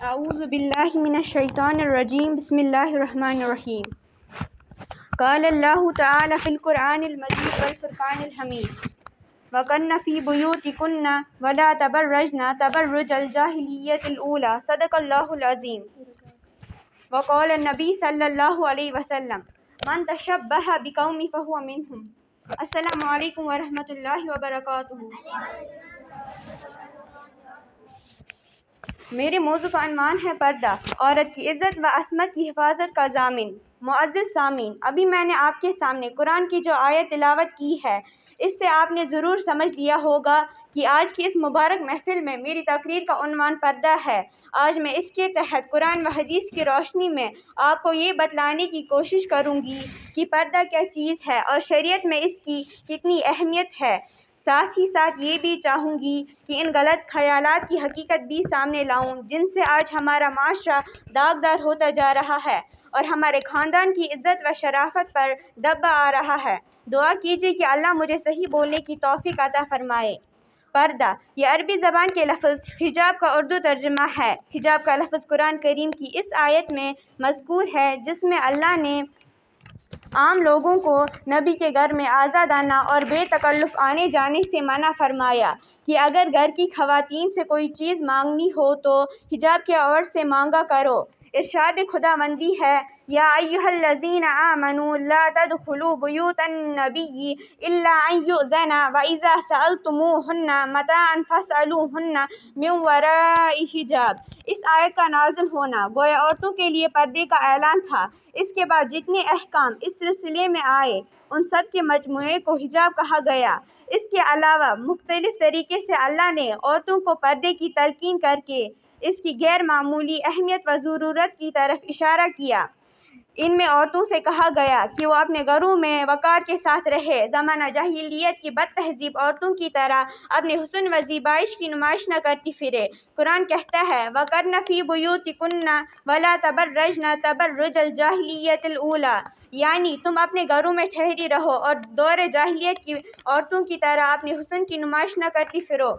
اعوذ باللہ من الشیطان الرجیم بسم اللہ الرحمن الرحیم قال اللہ تعالی فی القرآن المجید والفرقان الحمید وَقَرْنَ فِي بُيُوتِكُنَّ وَلَا تَبَرَّجْنَ تَبَرُّجَ الْجَاهِلِيَّةِ الْأُولَى صدق اللہ العظیم۔ وقال النبی صلی اللہ علیہ وسلم من تشبہ بقوم فہو منہم۔ السلام علیکم ورحمۃ اللہ وبرکاتہ۔ میرے موضوع کا عنوان ہے پردہ، عورت کی عزت و عصمت کی حفاظت کا ضامن۔ معزز سامعین، ابھی میں نے آپ کے سامنے قرآن کی جو آیت تلاوت کی ہے، اس سے آپ نے ضرور سمجھ لیا ہوگا کہ آج کی اس مبارک محفل میں میری تقریر کا عنوان پردہ ہے۔ آج میں اس کے تحت قرآن و حدیث کی روشنی میں آپ کو یہ بتلانے کی کوشش کروں گی کہ پردہ کیا چیز ہے اور شریعت میں اس کی کتنی اہمیت ہے۔ ساتھ ہی ساتھ یہ بھی چاہوں گی کہ ان غلط خیالات کی حقیقت بھی سامنے لاؤں جن سے آج ہمارا معاشرہ داغدار ہوتا جا رہا ہے اور ہمارے خاندان کی عزت و شرافت پر دبا آ رہا ہے۔ دعا کیجیے کہ اللہ مجھے صحیح بولنے کی توفیق عطا فرمائے۔ پردہ یہ عربی زبان کے لفظ حجاب کا اردو ترجمہ ہے۔ حجاب کا لفظ قرآن کریم کی اس آیت میں مذکور ہے جس میں اللہ نے عام لوگوں کو نبی کے گھر میں آزادانہ اور بے تکلف آنے جانے سے منع فرمایا کہ اگر گھر کی خواتین سے کوئی چیز مانگنی ہو تو حجاب کے عورت سے مانگا کرو۔ ارشاد خداوندی ہے یا ایھا الذین آمنوا لا تدخلوا بیوت النبی الا ان یؤذن واذا سألتموہن متاعا فاسألوہن من وراء حجاب۔ اس آیت کا نازل ہونا گویا عورتوں کے لیے پردے کا اعلان تھا۔ اس کے بعد جتنے احکام اس سلسلے میں آئے ان سب کے مجموعے کو حجاب کہا گیا۔ اس کے علاوہ مختلف طریقے سے اللہ نے عورتوں کو پردے کی تلقین کر کے اس کی غیر معمولی اہمیت و ضرورت کی طرف اشارہ کیا۔ ان میں عورتوں سے کہا گیا کہ وہ اپنے گھروں میں وقار کے ساتھ رہے، زمانہ جاہلیت کی بد تہذیب عورتوں کی طرح اپنے حسن و زیبائش کی نمائش نہ کرتی پھرے۔ قرآن کہتا ہے وَقَرْنَ فِي بُيُوتِكُنَّ وَلَا تَبَرَّجْنَ تَبَرُّجَ الْجَاهِلِيَّةِ الْأُولَى، یعنی تم اپنے گھروں میں ٹھہری رہو اور دور جاہلیت کی عورتوں کی طرح اپنے حسن کی نمائش نہ کرتی پھرو۔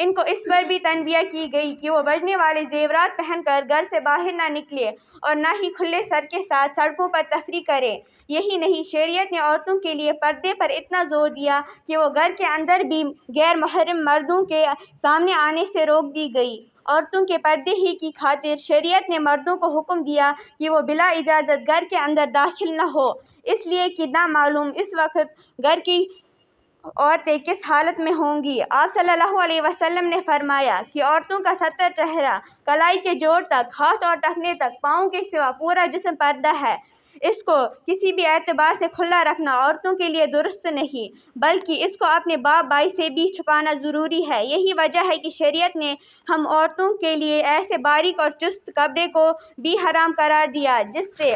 ان کو اس پر بھی تنبیہ کی گئی کہ وہ بجنے والے زیورات پہن کر گھر سے باہر نہ نکلے اور نہ ہی کھلے سر کے ساتھ سڑکوں پر تفریح کریں۔ یہی نہیں، شریعت نے عورتوں کے لیے پردے پر اتنا زور دیا کہ وہ گھر کے اندر بھی غیر محرم مردوں کے سامنے آنے سے روک دی گئی۔ عورتوں کے پردے ہی کی خاطر شریعت نے مردوں کو حکم دیا کہ وہ بلا اجازت گھر کے اندر داخل نہ ہو، اس لیے کہ نہ معلوم اس وقت گھر کی عورتیں کس حالت میں ہوں گی۔ آپ صلی اللہ علیہ وسلم نے فرمایا کہ عورتوں کا 70 چہرہ کلائی کے جوڑ تک، ہاتھ اور ٹخنے تک، پاؤں کے سوا پورا جسم پردہ ہے۔ اس کو کسی بھی اعتبار سے کھلا رکھنا عورتوں کے لیے درست نہیں، بلکہ اس کو اپنے باپ بھائی سے بھی چھپانا ضروری ہے۔ یہی وجہ ہے کہ شریعت نے ہم عورتوں کے لیے ایسے باریک اور چست کپڑے کو بھی حرام قرار دیا جس سے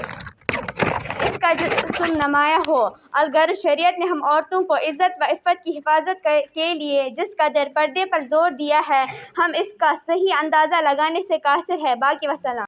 اس کا جسم نمایاں ہو۔ الغرض شریعت نے ہم عورتوں کو عزت و عفت کی حفاظت کے لیے جس قدر پردے پر زور دیا ہے، ہم اس کا صحیح اندازہ لگانے سے قاصر ہیں۔ باقی وسلام۔